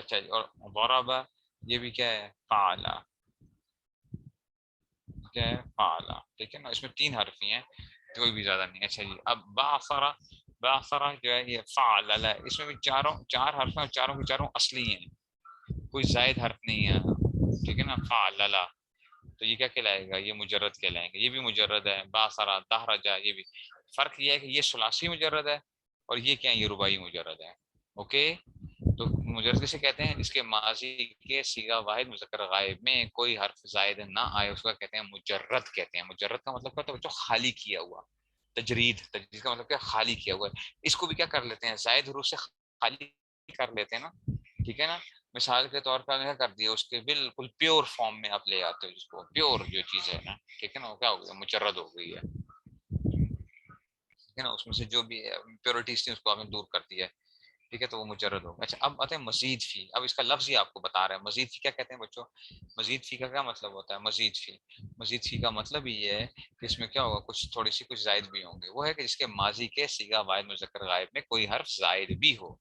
اچھا جی، اور ضربہ یہ بھی کیا ہے؟ فعلا، کیا ہے؟ فعلا، ٹھیک ہے نا، اس میں 3 حرف ہی ہیں، کوئی بھی زیادہ نہیں. اچھا جی، اب باثرا، باثرا جو ہے یہ فعلل ہے، اس میں بھی چار حرف ہیں اور چاروں کے چاروں اصلی ہیں، کوئی زائد حرف نہیں ہے، ٹھیک ہے نا. فعلل، تو یہ کیا کہلائے گا؟ یہ مجرد کہلائیں گے. یہ بھی مجرد ہے. باثرا، دہرجا، یہ بھی. فرق یہ ہے کہ یہ ثلاثی مجرد ہے اور یہ کیا ہے؟ یہ رباعی مجرد ہے. اوکے، تو مجرد کسے کہتے ہیں؟ اس کے ماضی کے صیغہ واحد مذکر غائب میں کوئی حرف زائد نہ آئے، اس کا کہتے ہیں مجرد کہتے ہیں. مجرد کا مطلب کیا ہوتا ہے بچوں؟ خالی کیا ہوا. تجرید، تجرید کا مطلب کیا؟ خالی کیا ہوا ہے. اس کو بھی کیا کر لیتے ہیں؟ زائد حروف سے خالی کر لیتے ہیں نا، ٹھیک ہے نا. مثال کے طور پر کیا کر دیا؟ اس کے بالکل پیور فارم میں آپ لے آتے ہو، جس کو پیور جو چیز ہے نا، ٹھیک ہے نا، وہ کیا ہو گیا؟ مجرد ہو گئی ہے، ٹھیک ہے نا. اس میں سے جو بھی پیورٹیز تھی اس کو آپ نے دور کر دیا ہے، ٹھیک ہے، تو وہ مجرد ہوگا. اچھا، اب آتے ہیں مزید فی. اب اس کا لفظ ہی آپ کو بتا رہا ہے. مزید فی کیا کہتے ہیں بچوں؟ مزید فی کا کیا مطلب ہوتا ہے؟ مزید فی، مزید فی کا مطلب یہ ہے کہ اس میں کیا ہوگا؟ کچھ تھوڑی سی کچھ زائد بھی ہوں گے. وہ ہے کہ جس کے ماضی کے صیغہ واحد مذکر غائب میں کوئی حرف زائد بھی ہو،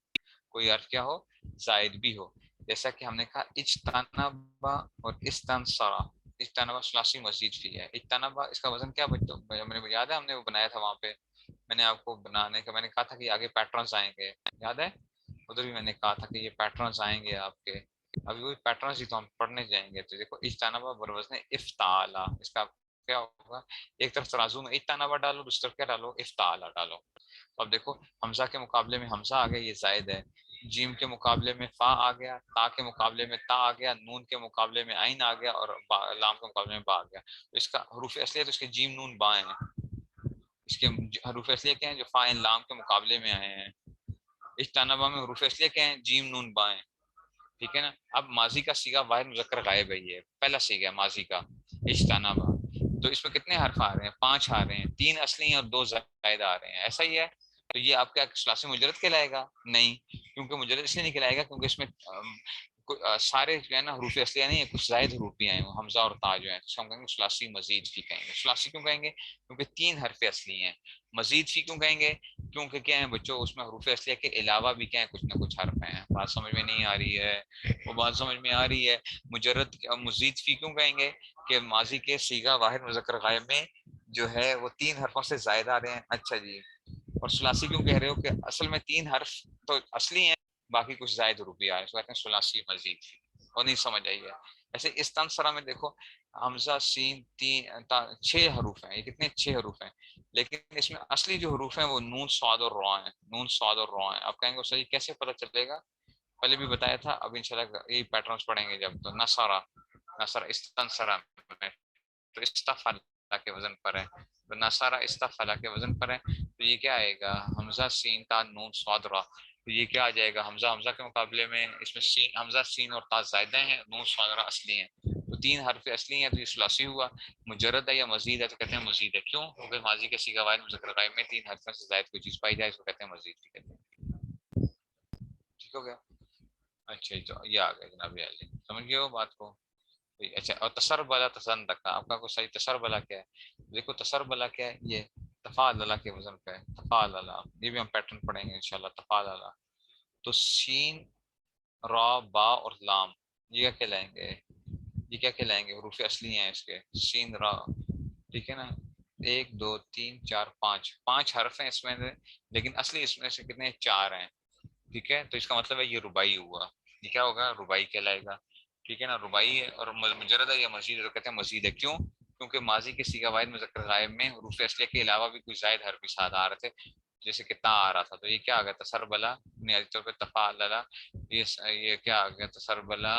کوئی حرف کیا ہو؟ زائد بھی ہو. جیسا کہ ہم نے کہا اجتنبا اور استنصرا. اجتنبا ثلاثی مزید فی ہے. اجتنبا اس کا وزن کیا بچوں؟ میں نے یاد ہے ہم نے وہ بنایا تھا وہاں پہ، میں نے آپ کو بنانے کا میں نے کہا تھا کہ آگے پیٹرنز آئیں گے، یاد ہے؟ ادھر بھی میں نے کہا تھا کہ یہ پیٹرنز آئیں گے آپ کے. ابھی وہی پیٹرنز ہی تو ہم پڑھنے جائیں گے. تو دیکھو اجتنبا بروزن افتعالا، اس کا کیا ہوگا؟ ایک طرف ترازو میں اجتنبا ڈالو، دوسری طرف کیا ڈالو؟ افتعالا ڈالو. اب دیکھو حمزہ کے مقابلے میں حمزہ آ گیا، یہ زائد ہے. جیم کے مقابلے میں فا آ گیا، تا کے مقابلے میں تا آ گیا، نون کے مقابلے میں عین آ گیا، اور لام کے مقابلے میں با آ گیا. تو اس کا حروف اصلی ہے تو اس کے جیم نون با ہیں. اس کے حروف اصلیہ کیا ہیں؟ جو فا عین لام کے مقابلے میں آئے ہیں. اجتنبا میں حروف اصلیہ کیا ہیں؟ جیم نون با ہیں، ٹھیک ہے نا. اب ماضی کا صیغہ واحد مذکر غائب ہے، یہ پہلا صیغہ ہے ماضی کا اجتنبا. تو اس میں کتنے حرف آ رہے ہیں؟ 5 آ رہے ہیں، 3 اصلی ہیں اور 2 زائد آ رہے ہیں. ایسا ہی ہے. تو یہ آپ کا ثلاثی مجرد کہلائے گا؟ نہیں، کیونکہ مجرد اس لیے نہیں کہلائے گا کیونکہ اس میں سارے جو ہے نا حروف اصلیہ نہیں ہے، کچھ زائد حروف بھی ہیں، حمزہ اور تا جو ہیں. تو ہم کہیں گے ثلاثی مزید فی کہیں گے. ثلاثی کیوں کہیں گے؟ کیونکہ 3 حرف اصلی ہیں. مزید فی کیوں کہیں گے؟ کیونکہ کیا ہے بچوں؟ اس میں حروف اصلیہ کے علاوہ بھی کیا ہے؟ کچھ نہ کچھ حرف ہیں. بات سمجھ میں نہیں آ رہی ہے؟ وہ بات سمجھ میں آ رہی ہے. مجرد مزید فی کیوں کہیں گے؟ کہ ماضی کے صیغہ واحد مذکر غائب میں جو ہے وہ 3 حرفوں سے زائد آ رہے ہیں. اچھا جی، اور ثلاثی کیوں کہہ رہے ہو؟ کہ اصل میں 3 حرف تو اصلی ہیں، باقی کچھ زائد حروف بھی آ رہے ہیں، اس کو کہتے ہیں ثلاثی مزید فی. اور نہیں سمجھ آئی ہے؟ ایسے استنصرا میں دیکھو حمزہ سین 6 حروف ہیں. یہ کتنے؟ 6 حروف ہیں. لیکن اس میں اصلی جو حروف ہیں وہ نون صاد اور را ہیں. نون صاد اور را ہیں. آپ کہیں گے صحیح کیسے پتہ چلے گا؟ پہلے بھی بتایا تھا، اب انشاءاللہ یہی پیٹرنز پڑھیں گے جب. تو نصرا، نصر استنصرا میں تو استفلا کے وزن پر ہے. تو نصارہ استفلا کے وزن پر ہے. تو یہ کیا آئے گا؟ حمزہ سین تا نون صاد را. تو یہ کیا آ جائے گا؟ حمزہ حمزہ کے مقابلے میں اس میں سین، حمزہ سین اور تا زائدہ ہیں، نون صاد را اصلی ہیں. تو 3 حرف اصلی ہیں، تو یہ ثلاثی ہوا. مجرد ہے یا مزید ہے؟ تو کہتے ہیں مزید ہے. کیوں؟ کیونکہ ماضی کے صیغہ واحد مذکر غائب میں 3 حرفوں سے زائد کوئی چیز پائی جائے اس کو کہتے ہیں مزید بھی کہتے ہیں. ٹھیک ہو گیا؟ اچھا تو یہ آ گیا جناب علی، سمجھ گئے ہو بات کو؟ اچھا، اور تسر بلا تسند کا آپ کا کوئی صحیح تسر بلا کیا ہے؟ دیکھو تسر بلا کیا ہے؟ یہ تفعل اللہ کے وزن پہ ہے. تفعل اللہ، یہ بھی ہم پیٹرن پڑھیں گے انشاءاللہ. تفعل اللہ. تو سین، را، با اور لام یہ کیا کہلائیں گے؟ یہ کیا کہلائیں گے؟ حروف اصلی ہیں اس کے. سین، را، ٹھیک ہے نا. 1 2 3 4 5 حرف ہیں اس میں سے، لیکن اصلی اس میں سے کتنے؟ 4 ہیں. ٹھیک ہے، تو اس کا مطلب ہے یہ رباعی ہوا. یہ کیا ہوگا؟ رباعی کہلائے گا. ٹھیک ہے نا، رباعی ہے اور مجرد ہے یا مزید ہے تو کہتے ہیں مزید ہے. کیوں؟ کیونکہ ماضی کے صیغہ واحد مذکر غائب میں حروف اصلیہ کے علاوہ بھی کچھ زائد حرف بھی ساتھ آ رہے تھے، جیسے کہ تا آ رہا تھا. تو یہ کیا آ گیا؟ تسر بلا. بنیادی طور پہ تفعل، یہ کیا آ گیا؟ تسر بلا.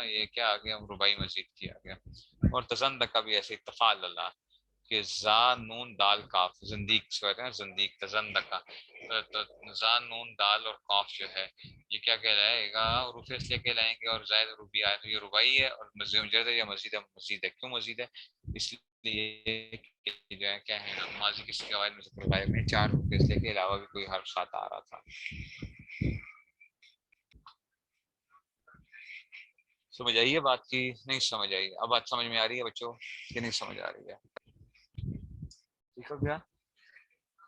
یہ کیا آ گیا؟ رباعی مزید کیا گیا. اور تزند کا بھی ایسے تفعل اللہ کہ زا نون دال کاف زندیق سے کہتے ہیں زندیق. تزند کا زا نون دال اور کاف جو ہے یہ کیا کہلائے گا؟ حروف اصلیہ کہلائیں گے اور زائد حروف بھی آئے تو یہ رباعی ہے. اور مجرد ہے یا مزید ہے؟ مزید ہے. کیوں مزید ہے؟ اس لیے کہ جو ہے کیا ہے ماضی کے صیغہ واحد مذکر غائب میں 4 حروف اصلیہ کے علاوہ بھی کوئی حرف ساتھ آ رہا تھا. سمجھ آئیے بات کی؟ نہیں سمجھ آئی؟ اب بات سمجھ میں آ رہی ہے بچوں کہ نہیں سمجھ آ رہی ہے؟ ٹھیک ہو گیا؟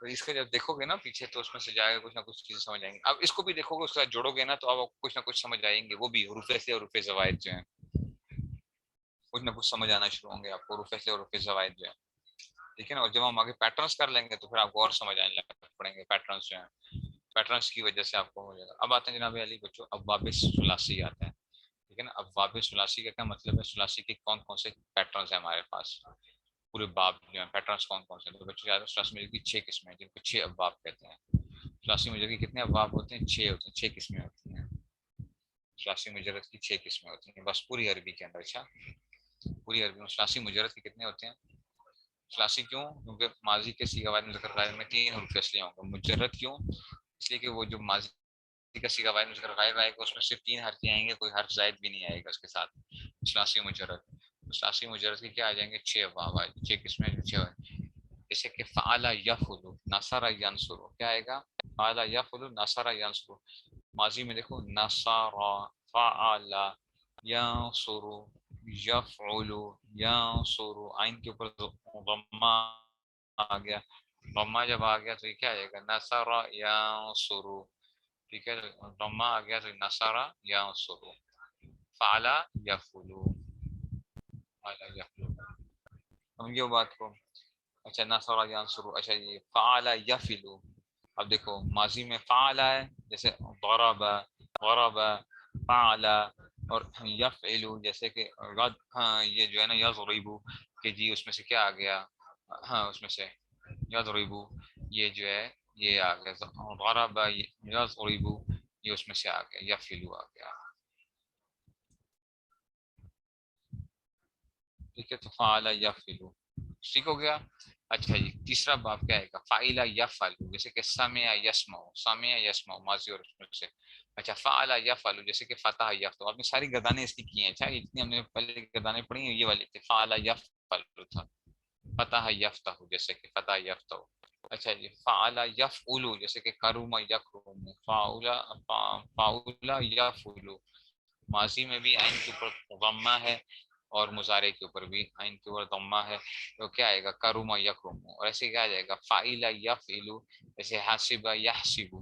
تو اس کا جب دیکھو گے نا پیچھے تو اس میں سے جائے گا کچھ نہ کچھ چیزیں سمجھ آئیں گی. اب اس کو بھی دیکھو گے اس کے ساتھ جوڑو گے نا تو آپ کچھ نہ کچھ سمجھ آئیں گے, وہ بھی حروف سے اور حروف زوائد جو ہیں کچھ نہ کچھ سمجھ آنا شروع ہوں گے آپ کو, حروف سے اور حروف زوائد جو ہیں. ٹھیک ہے نا. اور جب ہم آگے پیٹرنس کر لیں گے تو پھر آپ کو اور سمجھ آنے لگ پڑیں گے پیٹرنس جو ہیں, پیٹرنس کی وجہ سے آپ کو ہو جائے گا. اب آتے ہیں جناب علی بچوں ابواب ثلاثی آتے ہیں. ٹھیک ہے نا. ابواب ثلاثی کا کیا مطلب ہے, ثلاثی کے کون کون سے پیٹرنس ہیں ہمارے پاس, پورے باب جو ہیں پیٹرنس کون کون سے ہیں. تو بچوں یاد ہے ثلاثی مجرد کی 6 قسمیں ہیں جن کو 6 ابواب کہتے ہیں. ثلاثی مجرد کی کتنے ابواب ہوتے ہیں, 6 ہوتے ہیں, 6 قسمیں ہوتی ہیں. ثلاثی مجرد کی 6 قسمیں ہوتی ہیں بس پوری عربی کے اندر. اچھا پوری عربی میں ثلاثی مجرد کے کتنے ہوتے ہیں, ثلاثی کیوں, کیونکہ ماضی کے صیغہ واحد مذکر غائب میں 3 حروف اصلیہ ہوں گے. مجرد کیوں, اس لیے کہ وہ جو ماضی کا صیغہ واحد مذکر غائب آئے گا اس میں صرف 3 حرف آئیں گے, کوئی حرف زائد بھی نہیں آئے گا اس کے ساتھ. ثلاثی مجرد, ثلاثی مجرد کے کیا آ جائیں گے, 6 ابواب, 6 قسمیں, 6. جیسے کہ فعل یفعل نصر ینصر, کیا آئے گا, فعل یفعل نصر ینصر. ماضی میں دیکھو نصر, فعل, ینصر, یفعل, ینصر. عین کے اوپر ضمہ آ گیا, ضمہ جب آ گیا تو یہ کیا آئے گا, نصر ینصر. ٹھیک ہے, ضمہ آ گیا تو نصر ینصر. فعل یفعل, فعل یفعل, سمجھو بات کو. اچھا نصر ینصر. اچھا یہ فعل یفعل, اب دیکھو ماضی میں فعل ہے جیسے ضرب, ضرب, فعل, اور یفعل جیسے کہ ہاں یہ جو ہے نا یضرب, کہ جی اس میں سے کیا آ گیا, ہاں اس میں سے یضرب, یہ جو ہے یہ آ گیا, ضرب یضرب, یہ اس میں سے آ گیا, یفعل آ گیا. ٹھیک ہے, تو فعل یفعل ٹھیک ہو گیا. اچھا جی تیسرا باب کیا ہے گا, فعل یفعل, جیسے کہ سمع یسمع, سمع یسمع ماضی اور اس میں سے. اچھا فعل یفعل جیسے کہ فتح یفتح, آپ نے ساری گردانیں اس کی کی ہیں. اچھا اتنی ہم نے پہلے گردانیں پڑھی ہیں, یہ والی تھی فعل یفعل تھا, فتح یفتح جیسے کہ فتح یفتح. اچھا جی فعل یفعل جیسے کہ کرم یکرم, فعل یفعل, ماضی میں بھی عین کے اوپر ضمہ ہے اور مضارع کے اوپر بھی عین کے اوپر ضمہ ہے, تو کیا آئے گا کرم یکرم. اور ایسے کیا آ جائے گا فعل یفعل, جیسے حاسب یحسب,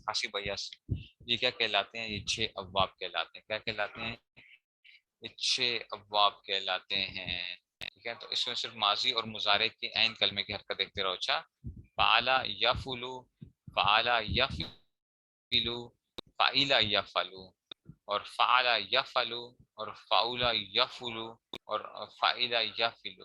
حاسب یحسب. یہ کیا کہلاتے ہیں, یہ 6 ابواب کہلاتے ہیں. کیا کہلاتے ہیں, یہ 6 ابواب کہلاتے ہیں. ٹھیک ہے, تو اس میں صرف ماضی اور مضارع کی عین کلمے کی حرکت دیکھتے رہو. اچھا فعل یفعل, فعل یفعل, فعل یفعل, اور فعل یفعل, اور فعل یفعل, اور فعل یفعل.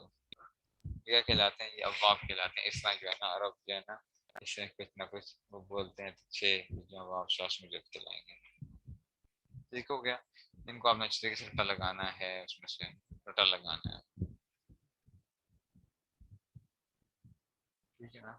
کیا کہلاتے ہیں, یہ ابواب کہلاتے ہیں. اس طرح جو ہے نا عرب جو ہے نا اس میں کچھ نہ کچھ وہ بولتے ہیں, 6 جو ابواب شاش مجرد کہلائیں گے. ٹھیک ہو گیا, ان کو آپ نے اچھی طریقے سے رٹا لگانا ہے, اس میں سے رٹا لگانا ہے. ٹھیک ہے نا.